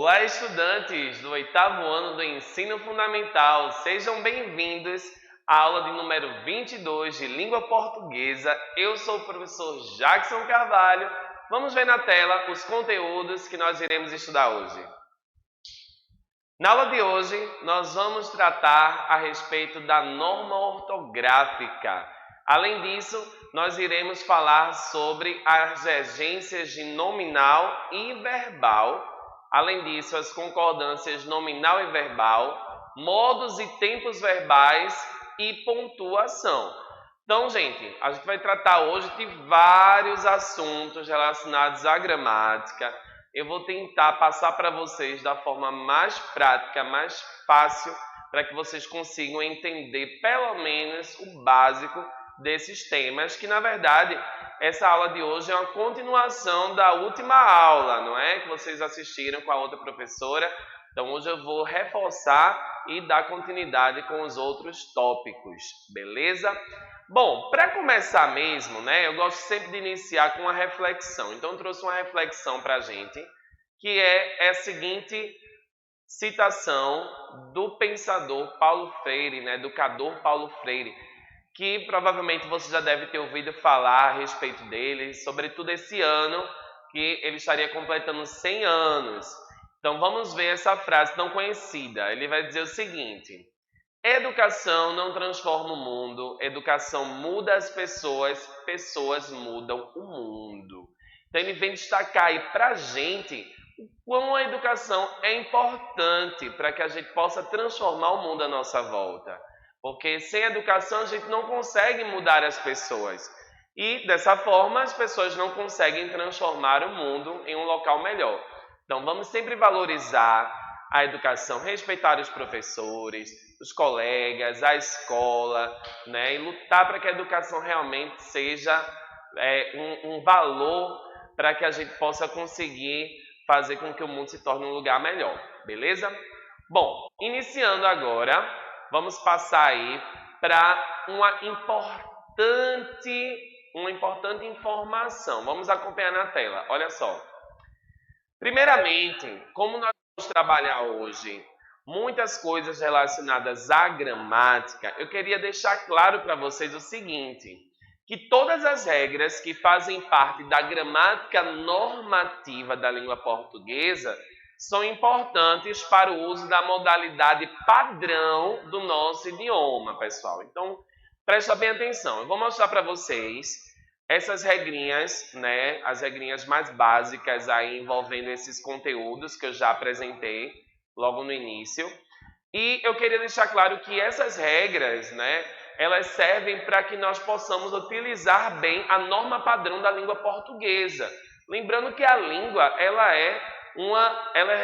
Olá, estudantes do oitavo ano do ensino fundamental. Sejam bem-vindos à aula de número 22 de língua portuguesa. Eu sou o professor Jackson Carvalho. Vamos ver na tela os conteúdos que nós iremos estudar hoje. Na aula de hoje, nós vamos tratar a respeito da norma ortográfica. Além disso, nós iremos falar sobre as regências de nominal e verbal. Além disso, as concordâncias nominal e verbal, modos e tempos verbais e pontuação. Então, gente, a gente vai tratar hoje de vários assuntos relacionados à gramática. Eu vou tentar passar para vocês da forma mais prática, mais fácil, para que vocês consigam entender pelo menos o básico desses temas, que na verdade essa aula de hoje é uma continuação da última aula, não é? Que vocês assistiram com a outra professora. Então hoje eu vou reforçar e dar continuidade com os outros tópicos, beleza? Bom, para começar mesmo, né? Eu gosto sempre de iniciar com uma reflexão. Então eu trouxe uma reflexão para a gente, que é a seguinte citação do pensador Paulo Freire, né? Educador Paulo Freire, que provavelmente você já deve ter ouvido falar a respeito dele, sobretudo esse ano, que ele estaria completando 100 anos. Então vamos ver essa frase tão conhecida. Ele vai dizer o seguinte: educação não transforma o mundo, educação muda as pessoas, pessoas mudam o mundo. Então ele vem destacar aí para a gente o quão a educação é importante para que a gente possa transformar o mundo à nossa volta. Porque sem educação a gente não consegue mudar as pessoas. E dessa forma as pessoas não conseguem transformar o mundo em um local melhor. Então vamos sempre valorizar a educação, respeitar os professores, os colegas, a escola, né? E lutar para que a educação realmente seja um valor para que a gente possa conseguir fazer com que o mundo se torne um lugar melhor. Beleza? Bom, iniciando agora, vamos passar aí para uma importante informação. Vamos acompanhar na tela. Olha só. Primeiramente, como nós vamos trabalhar hoje muitas coisas relacionadas à gramática, eu queria deixar claro para vocês o seguinte, que todas as regras que fazem parte da gramática normativa da língua portuguesa são importantes para o uso da modalidade padrão do nosso idioma, pessoal. Então, presta bem atenção. Eu vou mostrar para vocês essas regrinhas, né? As regrinhas mais básicas aí envolvendo esses conteúdos que eu já apresentei logo no início. E eu queria deixar claro que essas regras, né? Elas servem para que nós possamos utilizar bem a norma padrão da língua portuguesa. Lembrando que a língua, ela é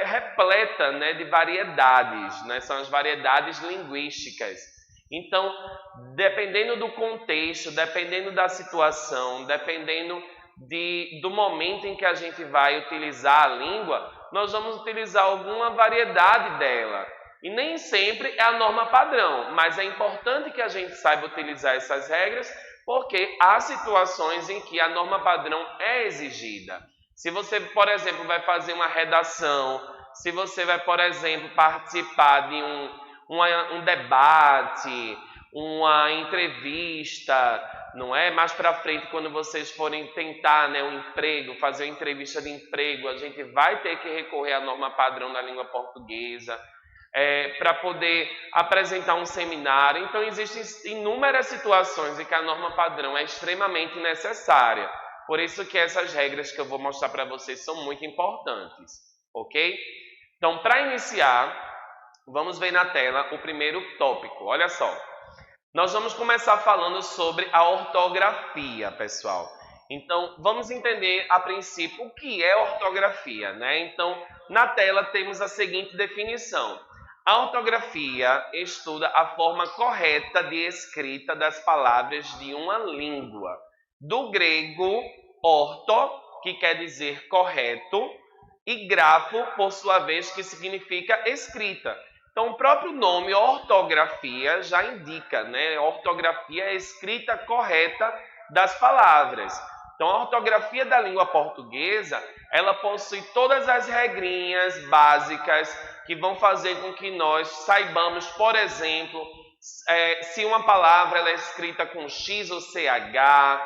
repleta, né, de variedades, né? São as variedades linguísticas. Então, dependendo do contexto, dependendo da situação, dependendo do momento em que a gente vai utilizar a língua, nós vamos utilizar alguma variedade dela. E nem sempre é a norma padrão, mas é importante que a gente saiba utilizar essas regras, porque há situações em que a norma padrão é exigida. Se você, por exemplo, vai fazer uma redação, se você vai, por exemplo, participar de um debate, uma entrevista, não é? Mais para frente, quando vocês forem tentar, né, um emprego, fazer uma entrevista de emprego, a gente vai ter que recorrer à norma padrão da língua portuguesa para poder apresentar um seminário. Então, existem inúmeras situações em que a norma padrão é extremamente necessária. Por isso que essas regras que eu vou mostrar para vocês são muito importantes, ok? Então, para iniciar, vamos ver na tela o primeiro tópico. Olha só, nós vamos começar falando sobre a ortografia, pessoal. Então, vamos entender a princípio o que é ortografia, né? Então, na tela temos a seguinte definição. A ortografia estuda a forma correta de escrita das palavras de uma língua. Do grego, orto, que quer dizer correto, e grafo, por sua vez, que significa escrita. Então, o próprio nome ortografia já indica, né? Ortografia é a escrita correta das palavras. Então, a ortografia da língua portuguesa, ela possui todas as regrinhas básicas que vão fazer com que nós saibamos, por exemplo, se uma palavra ela é escrita com X ou CH,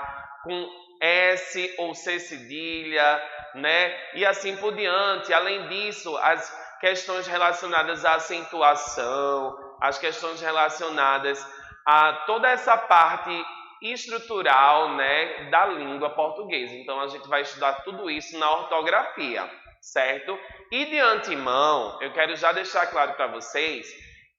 com S ou C cedilha, né? E assim por diante. Além disso, as questões relacionadas à acentuação, as questões relacionadas a toda essa parte estrutural, né, da língua portuguesa. Então, a gente vai estudar tudo isso na ortografia, certo? E de antemão, eu quero já deixar claro para vocês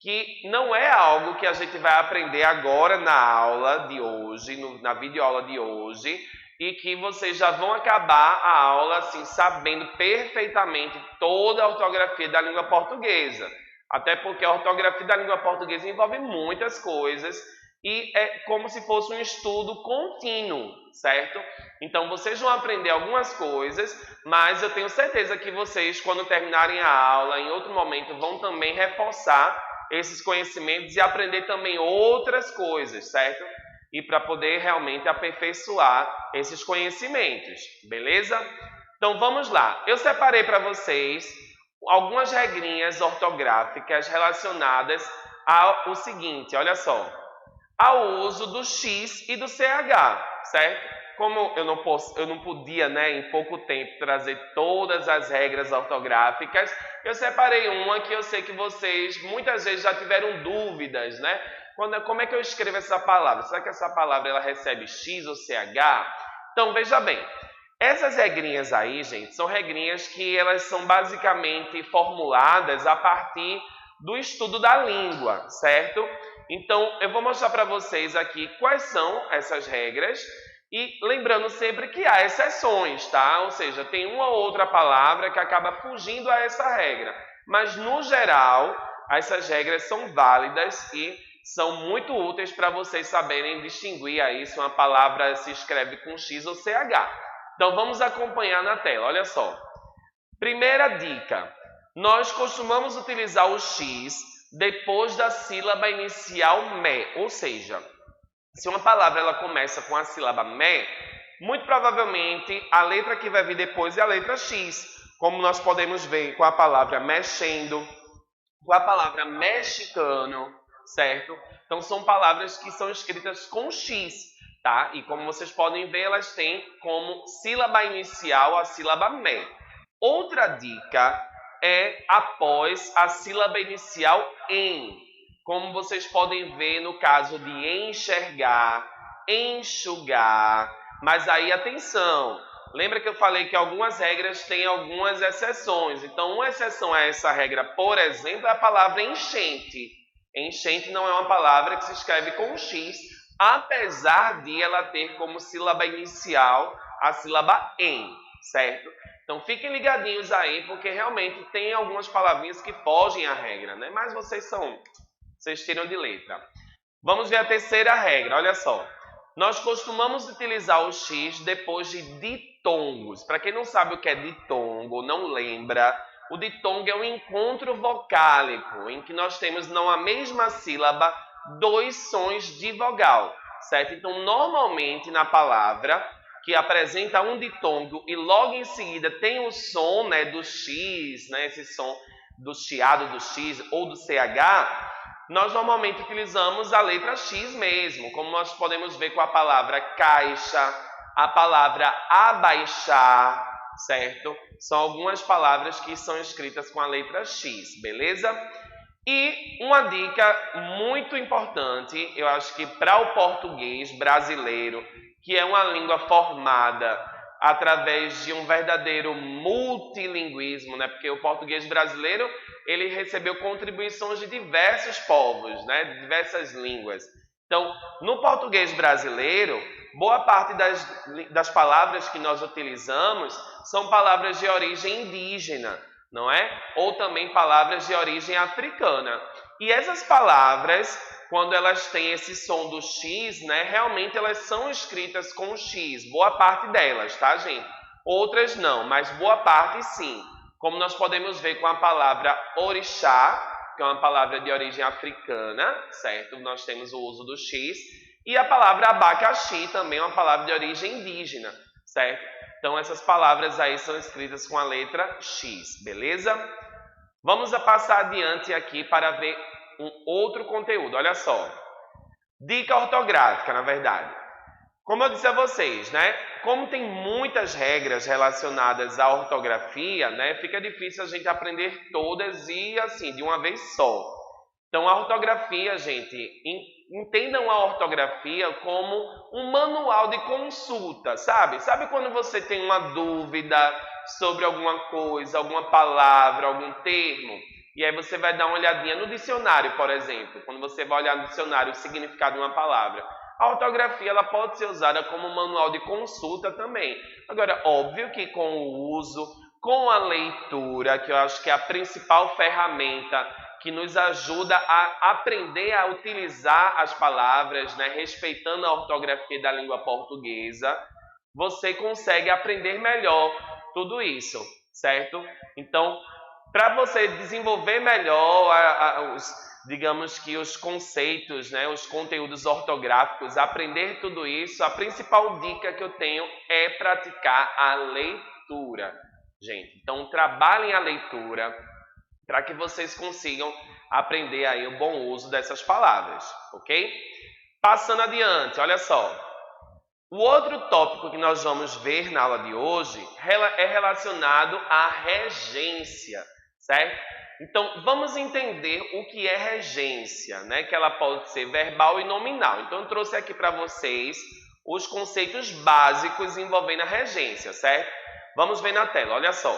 que não é algo que a gente vai aprender agora na aula de hoje, na videoaula de hoje, e que vocês já vão acabar a aula assim, sabendo perfeitamente toda a ortografia da língua portuguesa. Até porque a ortografia da língua portuguesa envolve muitas coisas e é como se fosse um estudo contínuo, certo? Então, vocês vão aprender algumas coisas, mas eu tenho certeza que vocês, quando terminarem a aula, em outro momento, vão também reforçar esses conhecimentos e aprender também outras coisas, certo? E para poder realmente aperfeiçoar esses conhecimentos, beleza? Então, vamos lá. Eu separei para vocês algumas regrinhas ortográficas relacionadas ao seguinte, olha só, ao uso do X e do CH, certo? Como eu não podia, né, em pouco tempo trazer todas as regras ortográficas, eu separei uma que eu sei que vocês muitas vezes já tiveram dúvidas, né? Como é que eu escrevo essa palavra? Será que essa palavra ela recebe X ou CH? Então, veja bem, essas regrinhas aí, gente, são regrinhas que elas são basicamente formuladas a partir do estudo da língua, certo? Então, eu vou mostrar para vocês aqui quais são essas regras e lembrando sempre que há exceções, tá? Ou seja, tem uma ou outra palavra que acaba fugindo a essa regra. Mas, no geral, essas regras são válidas e são muito úteis para vocês saberem distinguir aí se uma palavra se escreve com X ou CH. Então, vamos acompanhar na tela, olha só. Primeira dica, nós costumamos utilizar o X depois da sílaba inicial ME, ou seja, se uma palavra ela começa com a sílaba ME, muito provavelmente a letra que vai vir depois é a letra X, como nós podemos ver com a palavra mexendo, com a palavra mexicano, certo? Então, são palavras que são escritas com X, tá? E como vocês podem ver, elas têm como sílaba inicial a sílaba ME. Outra dica é após a sílaba inicial em, como vocês podem ver no caso de enxergar, enxugar. Mas aí, atenção, lembra que eu falei que algumas regras têm algumas exceções. Então, uma exceção a essa regra, por exemplo, é a palavra enchente. Enchente não é uma palavra que se escreve com X, apesar de ela ter como sílaba inicial a sílaba em, certo? Então, fiquem ligadinhos aí, porque realmente tem algumas palavrinhas que fogem à regra, né? Mas vocês tiram de letra. Vamos ver a terceira regra, olha só. Nós costumamos utilizar o X depois de ditongos. Para quem não sabe o que é ditongo, não lembra, o ditongo é um encontro vocálico, em que nós temos não a mesma sílaba, dois sons de vogal, certo? Então, normalmente na palavra que apresenta um ditongo e logo em seguida tem o som, né, do X, né, esse som do chiado do X ou do CH, nós normalmente utilizamos a letra X mesmo, como nós podemos ver com a palavra caixa, a palavra abaixar, certo? São algumas palavras que são escritas com a letra X, beleza? E uma dica muito importante, eu acho que para o português brasileiro, que é uma língua formada através de um verdadeiro multilinguismo, né? Porque o português brasileiro, ele recebeu contribuições de diversos povos, né? De diversas línguas. Então, no português brasileiro, boa parte das palavras que nós utilizamos são palavras de origem indígena, não é? Ou também palavras de origem africana. E essas palavras, quando elas têm esse som do X, né, realmente elas são escritas com X, boa parte delas, tá, gente? Outras não, mas boa parte sim. Como nós podemos ver com a palavra orixá, que é uma palavra de origem africana, certo? Nós temos o uso do X. E a palavra abacaxi também é uma palavra de origem indígena, certo? Então, essas palavras aí são escritas com a letra X, beleza? Vamos passar adiante aqui para ver um outro conteúdo, olha só. Dica ortográfica, na verdade. Como eu disse a vocês, né? Como tem muitas regras relacionadas à ortografia, né? Fica difícil a gente aprender todas e assim, de uma vez só. Então, a ortografia, gente, entendam a ortografia como um manual de consulta, sabe? Sabe quando você tem uma dúvida sobre alguma coisa, alguma palavra, algum termo? E aí você vai dar uma olhadinha no dicionário, por exemplo. Quando você vai olhar no dicionário o significado de uma palavra. A ortografia ela pode ser usada como manual de consulta também. Agora, óbvio que com o uso, com a leitura, que eu acho que é a principal ferramenta que nos ajuda a aprender a utilizar as palavras, né, respeitando a ortografia da língua portuguesa, você consegue aprender melhor tudo isso, certo? Então, para você desenvolver melhor digamos que os conceitos, né, os conteúdos ortográficos, aprender tudo isso, a principal dica que eu tenho é praticar a leitura, gente. Então, trabalhem a leitura para que vocês consigam aprender aí o bom uso dessas palavras, ok? Passando adiante, olha só. O outro tópico que nós vamos ver na aula de hoje é relacionado à regência, certo? Então, vamos entender o que é regência, né? Que ela pode ser verbal e nominal. Então, eu trouxe aqui para vocês os conceitos básicos envolvendo a regência, certo? Vamos ver na tela, olha só.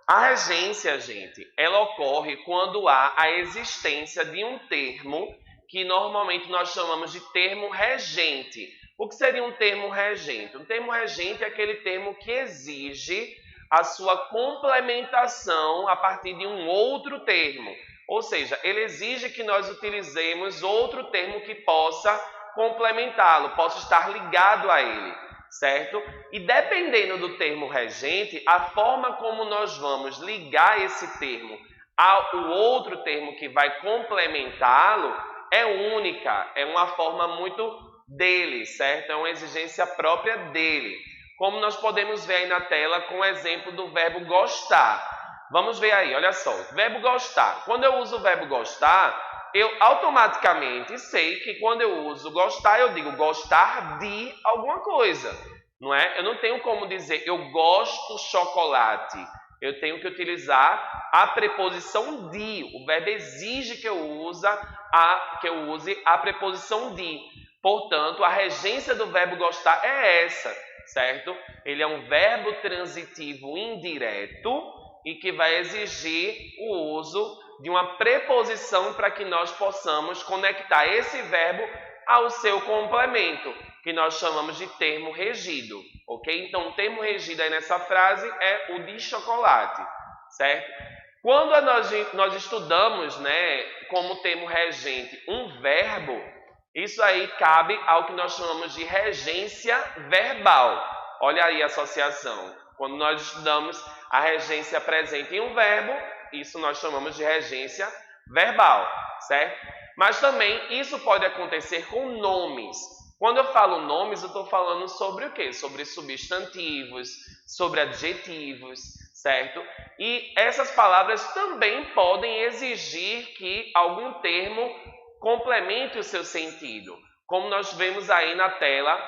A regência, gente, ela ocorre quando há a existência de um termo que normalmente nós chamamos de termo regente. O que seria um termo regente? Um termo regente é aquele termo que exige a sua complementação a partir de um outro termo. Ou seja, ele exige que nós utilizemos outro termo que possa complementá-lo, possa estar ligado a ele, certo? E dependendo do termo regente, a forma como nós vamos ligar esse termo ao outro termo que vai complementá-lo é única, é uma forma muito dele, certo? É uma exigência própria dele. Como nós podemos ver aí na tela com o exemplo do verbo gostar. Vamos ver aí, olha só. Verbo gostar. Quando eu uso o verbo gostar, eu automaticamente sei que quando eu uso gostar, eu digo gostar de alguma coisa, não é? Eu não tenho como dizer eu gosto chocolate. Eu tenho que utilizar a preposição de. O verbo exige que eu use a preposição de. Portanto, a regência do verbo gostar é essa, certo? Ele é um verbo transitivo indireto e que vai exigir o uso de uma preposição para que nós possamos conectar esse verbo ao seu complemento, que nós chamamos de termo regido, ok? Então, o termo regido aí nessa frase é o de chocolate, certo? Quando nós estudamos, né, como termo regente um verbo, isso aí cabe ao que nós chamamos de regência verbal. Olha aí a associação. Quando nós estudamos a regência presente em um verbo, isso nós chamamos de regência verbal, certo? Mas também isso pode acontecer com nomes. Quando eu falo nomes, eu estou falando sobre o quê? Sobre substantivos, sobre adjetivos, certo? E essas palavras também podem exigir que algum termo complemente o seu sentido, como nós vemos aí na tela,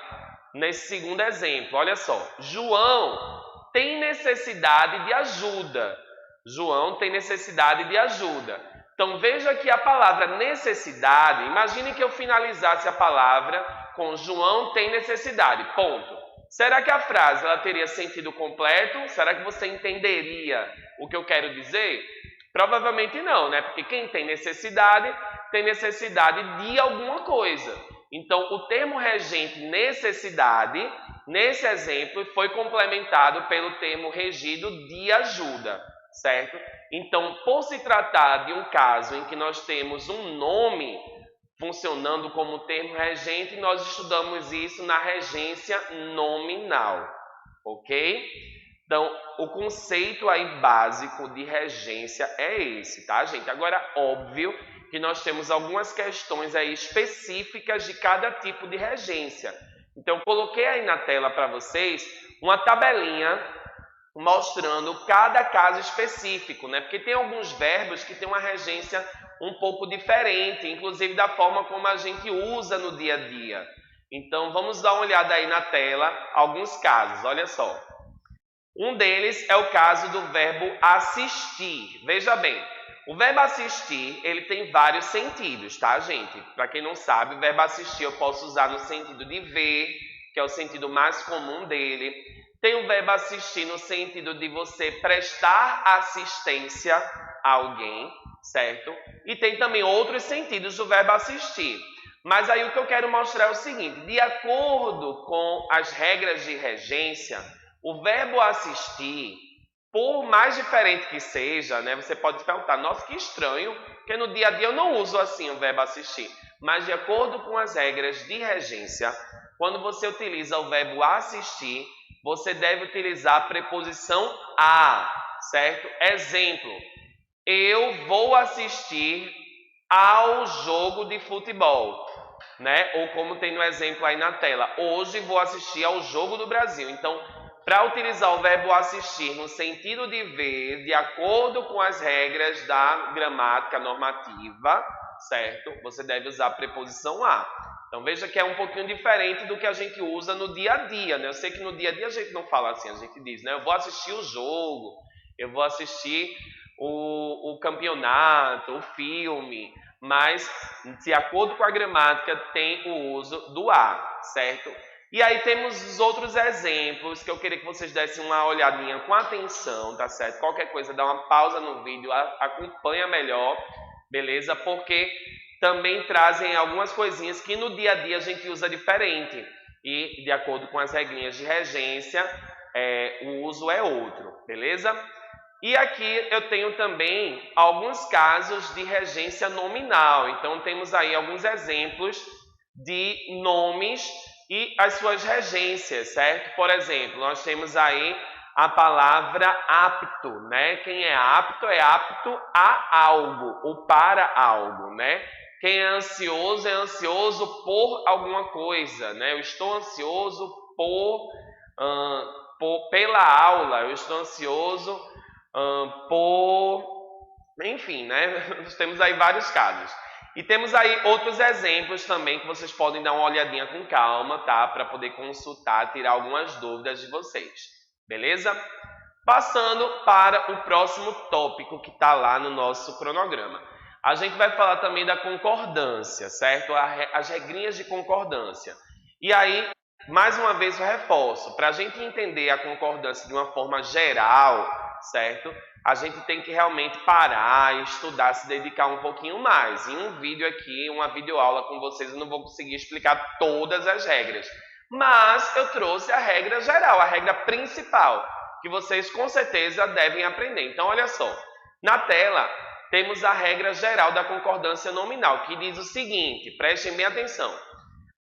nesse segundo exemplo. Olha só, João tem necessidade de ajuda. João tem necessidade de ajuda. Então, veja que a palavra necessidade, imagine que eu finalizasse a palavra com João tem necessidade, ponto. Será que a frase ela teria sentido completo? Será que você entenderia o que eu quero dizer? Provavelmente não, né? Porque quem tem necessidade de alguma coisa. Então, o termo regente necessidade, nesse exemplo, foi complementado pelo termo regido de ajuda, certo? Então, por se tratar de um caso em que nós temos um nome funcionando como termo regente, nós estudamos isso na regência nominal, ok? Então, o conceito aí básico de regência é esse, tá, gente? Agora, óbvio que nós temos algumas questões aí específicas de cada tipo de regência. Então, coloquei aí na tela para vocês uma tabelinha mostrando cada caso específico, né? Porque tem alguns verbos que têm uma regência um pouco diferente, inclusive da forma como a gente usa no dia a dia. Então, vamos dar uma olhada aí na tela, alguns casos, olha só. Um deles é o caso do verbo assistir. Veja bem, o verbo assistir, ele tem vários sentidos, tá, gente? Para quem não sabe, o verbo assistir eu posso usar no sentido de ver, que é o sentido mais comum dele. Tem o verbo assistir no sentido de você prestar assistência a alguém, certo? E tem também outros sentidos do verbo assistir. Mas aí o que eu quero mostrar é o seguinte, de acordo com as regras de regência, o verbo assistir, por mais diferente que seja, né, você pode perguntar, nossa, que estranho, porque no dia a dia eu não uso assim o verbo assistir. Mas de acordo com as regras de regência, quando você utiliza o verbo assistir, você deve utilizar a preposição a, certo? Exemplo, eu vou assistir ao jogo de futebol, né? Ou como tem no exemplo aí na tela, hoje vou assistir ao jogo do Brasil. Então, para utilizar o verbo assistir no sentido de ver, de acordo com as regras da gramática normativa, certo? Você deve usar a preposição a. Então, veja que é um pouquinho diferente do que a gente usa no dia a dia, né? Eu sei que no dia a dia a gente não fala assim, a gente diz, né? Eu vou assistir o jogo, eu vou assistir o campeonato, o filme, mas, de acordo com a gramática, tem o uso do a, certo? E aí temos os outros exemplos que eu queria que vocês dessem uma olhadinha com atenção, tá certo? Qualquer coisa, dá uma pausa no vídeo, acompanha melhor, beleza? Porque também trazem algumas coisinhas que no dia a dia a gente usa diferente. E, de acordo com as regrinhas de regência, o uso é outro, beleza? E aqui eu tenho também alguns casos de regência nominal. Então, temos aí alguns exemplos de nomes e as suas regências, certo? Por exemplo, nós temos aí a palavra apto, né? Quem é apto a algo ou para algo, né? Quem é ansioso por alguma coisa, né? Eu estou ansioso pela aula, eu estou ansioso enfim, né? Nós temos aí vários casos. E temos aí outros exemplos também que vocês podem dar uma olhadinha com calma, tá? Para poder consultar, tirar algumas dúvidas de vocês. Beleza? Passando para o próximo tópico que está lá no nosso cronograma. A gente vai falar também da concordância, certo? As regrinhas de concordância. E aí, mais uma vez eu reforço, para a gente entender a concordância de uma forma geral, certo? A gente tem que realmente parar, estudar, se dedicar um pouquinho mais. Em um vídeo aqui, uma videoaula com vocês, eu não vou conseguir explicar todas as regras. Mas eu trouxe a regra geral, a regra principal, que vocês com certeza devem aprender. Então, olha só. Na tela, temos a regra geral da concordância nominal, que diz o seguinte, prestem bem atenção.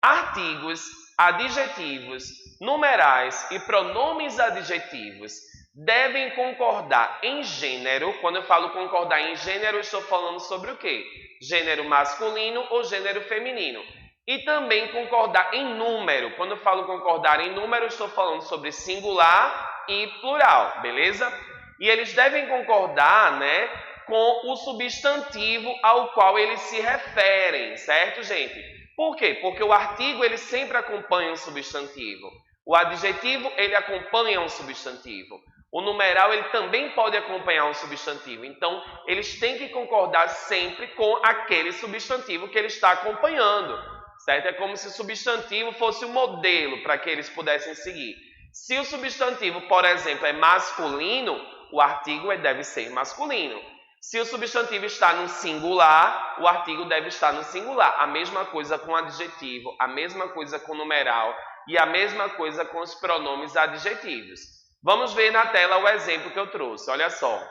Artigos, adjetivos, numerais e pronomes adjetivos devem concordar em gênero. Quando eu falo concordar em gênero, eu estou falando sobre o quê? Gênero masculino ou gênero feminino. E também concordar em número. Quando eu falo concordar em número, eu estou falando sobre singular e plural, beleza? E eles devem concordar, né, com o substantivo ao qual eles se referem, certo, gente? Por quê? Porque o artigo, ele sempre acompanha um substantivo. O adjetivo, ele acompanha um substantivo. O numeral, ele também pode acompanhar um substantivo. Então, eles têm que concordar sempre com aquele substantivo que ele está acompanhando, certo? É como se o substantivo fosse o modelo para que eles pudessem seguir. Se o substantivo, por exemplo, é masculino, o artigo deve ser masculino. Se o substantivo está no singular, o artigo deve estar no singular. A mesma coisa com o adjetivo, a mesma coisa com o numeral e a mesma coisa com os pronomes adjetivos. Vamos ver na tela o exemplo que eu trouxe. Olha só.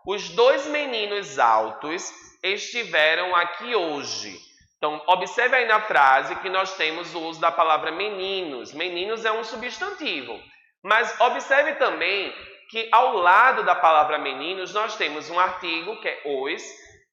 Os dois meninos altos estiveram aqui hoje. Então, observe aí na frase que nós temos o uso da palavra meninos. Meninos é um substantivo. Mas observe também que ao lado da palavra meninos nós temos um artigo, que é os,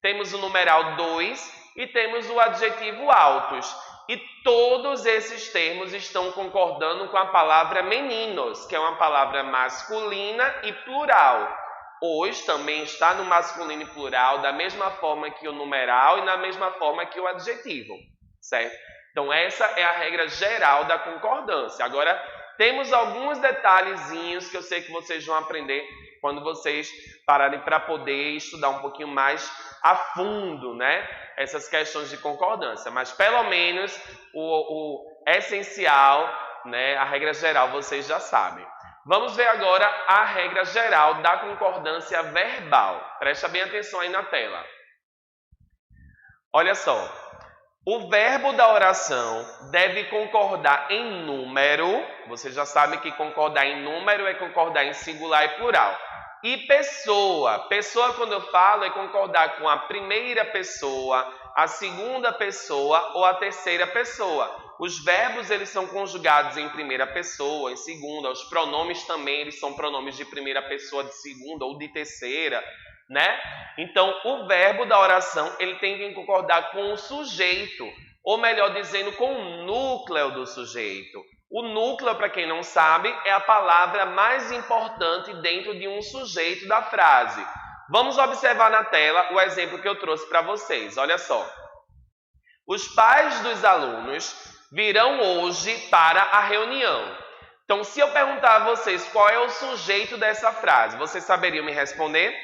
temos o numeral dois e temos o adjetivo altos. E todos esses termos estão concordando com a palavra meninos, que é uma palavra masculina e plural. Os também está no masculino e plural, da mesma forma que o numeral e da mesma forma que o adjetivo, certo? Então, essa é a regra geral da concordância. Agora, temos alguns detalhezinhos que eu sei que vocês vão aprender quando vocês pararem para poder estudar um pouquinho mais a fundo, né? Essas questões de concordância. Mas, pelo menos, o essencial, né? A regra geral, vocês já sabem. Vamos ver agora a regra geral da concordância verbal. Presta bem atenção aí na tela. Olha só. O verbo da oração deve concordar em número. Você já sabe que concordar em número é concordar em singular e plural. E pessoa. Pessoa, quando eu falo, é concordar com a primeira pessoa, a segunda pessoa ou a terceira pessoa. Os verbos, eles são conjugados em primeira pessoa, em segunda. Os pronomes também, eles são pronomes de primeira pessoa, de segunda ou de terceira, né? Então, o verbo da oração, ele tem que concordar com o sujeito, ou melhor dizendo, com o núcleo do sujeito. O núcleo, para quem não sabe, é a palavra mais importante dentro de um sujeito da frase. Vamos observar na tela o exemplo que eu trouxe para vocês. Olha só. Os pais dos alunos virão hoje para a reunião. Então, se eu perguntar a vocês qual é o sujeito dessa frase, vocês saberiam me responder?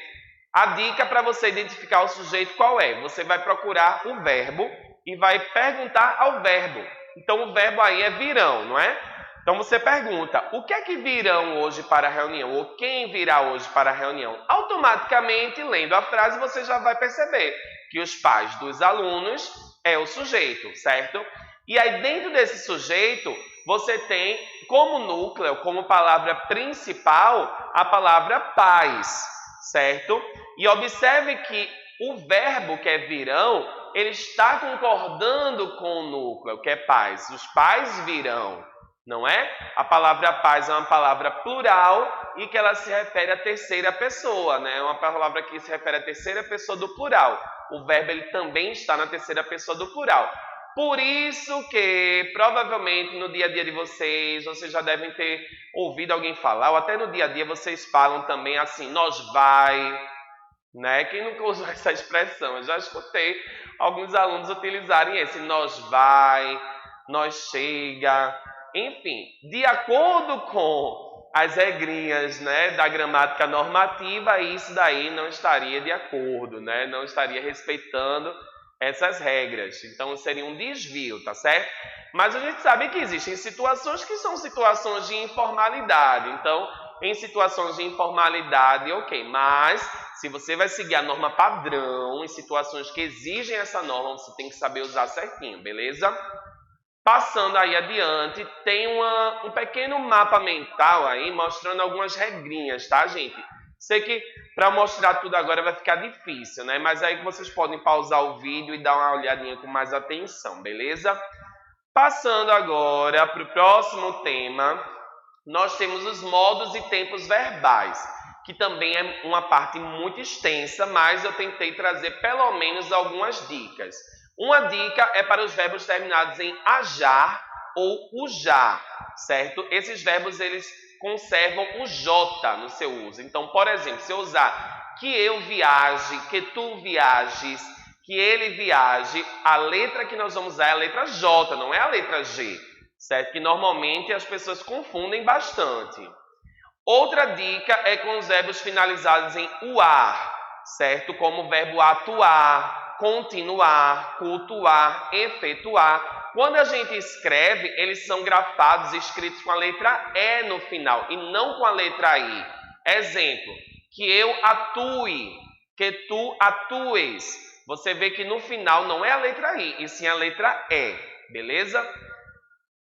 A dica para você identificar o sujeito qual é? Você vai procurar o verbo e vai perguntar ao verbo. Então, o verbo aí é virão, não é? Então, você pergunta, o que é que virão hoje para a reunião? Ou quem virá hoje para a reunião? Automaticamente, lendo a frase, você já vai perceber que os pais dos alunos é o sujeito, certo? E aí, dentro desse sujeito, você tem como núcleo, como palavra principal, a palavra pais, certo? E observe que o verbo que é virão, ele está concordando com o núcleo, que é pais. Os pais virão, não é? A palavra pais é uma palavra plural e que ela se refere à terceira pessoa, né? É uma palavra que se refere à terceira pessoa do plural. O verbo ele também está na terceira pessoa do plural. Por isso que, provavelmente, no dia a dia de vocês já devem ter ouvido alguém falar, ou até no dia a dia vocês falam também assim, nós vai, né? Quem nunca usou essa expressão? Eu já escutei alguns alunos utilizarem esse nós vai, nós chega, enfim, de acordo com as regrinhas, né, da gramática normativa, isso daí não estaria de acordo, né? Não estaria respeitando essas regras. Então, seria um desvio, tá certo? Mas a gente sabe que existem situações que são situações de informalidade. Então, em situações de informalidade, ok. Mas, se você vai seguir a norma padrão, em situações que exigem essa norma, você tem que saber usar certinho, beleza? Passando aí adiante, tem um pequeno mapa mental aí, mostrando algumas regrinhas, tá, gente? Sei que para mostrar tudo agora vai ficar difícil, né? Mas aí vocês podem pausar o vídeo e dar uma olhadinha com mais atenção, beleza? Passando agora para o próximo tema, nós temos os modos e tempos verbais, que também é uma parte muito extensa, mas eu tentei trazer pelo menos algumas dicas. Uma dica é para os verbos terminados em ajar ou ujar, certo? Esses verbos, eles conservam o J no seu uso. Então, por exemplo, se eu usar que eu viaje, que tu viajes, que ele viaje, a letra que nós vamos usar é a letra J, não é a letra G, certo? Que normalmente as pessoas confundem bastante. Outra dica é com os verbos finalizados em UAR, certo? Como o verbo atuar, continuar, cultuar, efetuar. Quando a gente escreve, eles são grafados, escritos com a letra E no final e não com a letra I. Exemplo, que eu atue, que tu atues. Você vê que no final não é a letra I, e sim a letra E, beleza?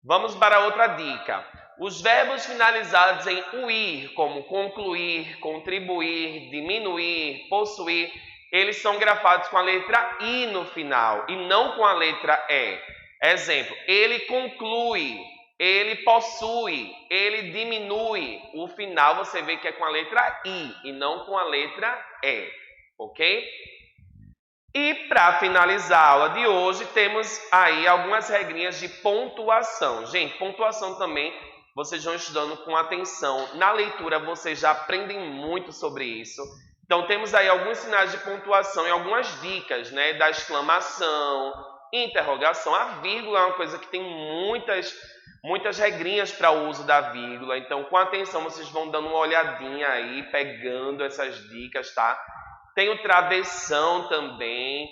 Vamos para outra dica. Os verbos finalizados em UIR, como concluir, contribuir, diminuir, possuir, eles são grafados com a letra I no final e não com a letra E. Exemplo, ele conclui, ele possui, ele diminui. O final você vê que é com a letra I e não com a letra E, ok? E para finalizar a aula de hoje, temos aí algumas regrinhas de pontuação. Gente, pontuação também vocês vão estudando com atenção. Na leitura vocês já aprendem muito sobre isso. Então temos aí alguns sinais de pontuação e algumas dicas, né, da exclamação, interrogação. A vírgula é uma coisa que tem muitas regrinhas para o uso da vírgula. Então, com atenção, vocês vão dando uma olhadinha aí, pegando essas dicas, tá? Tem o travessão também.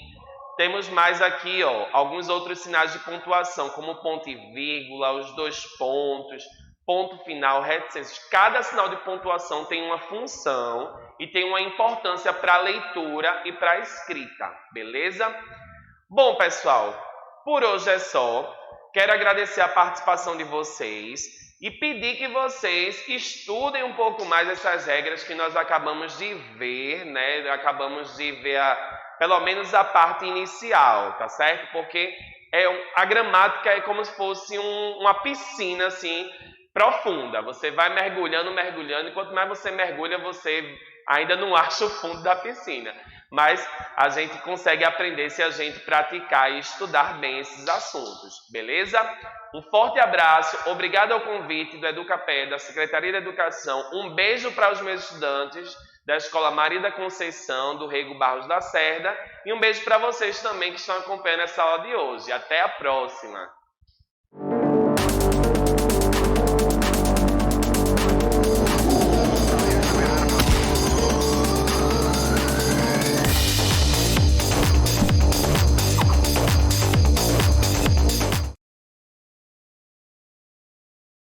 Temos mais aqui, ó, alguns outros sinais de pontuação, como ponto e vírgula, os dois pontos, ponto final, reticências. Cada sinal de pontuação tem uma função e tem uma importância para a leitura e para a escrita, beleza? Bom, pessoal, por hoje é só. Quero agradecer a participação de vocês e pedir que vocês estudem um pouco mais essas regras que nós acabamos de ver, né? Acabamos de ver pelo menos a parte inicial, tá certo? Porque a gramática é como se fosse uma piscina, assim, profunda. Você vai mergulhando, e quanto mais você mergulha, você ainda não acha o fundo da piscina. Mas a gente consegue aprender se a gente praticar e estudar bem esses assuntos, beleza? Um forte abraço, obrigado ao convite do Educapé, da Secretaria de Educação. Um beijo para os meus estudantes da Escola Maria da Conceição, do Rego Barros da Cerda. E um beijo para vocês também que estão acompanhando essa aula de hoje. Até a próxima!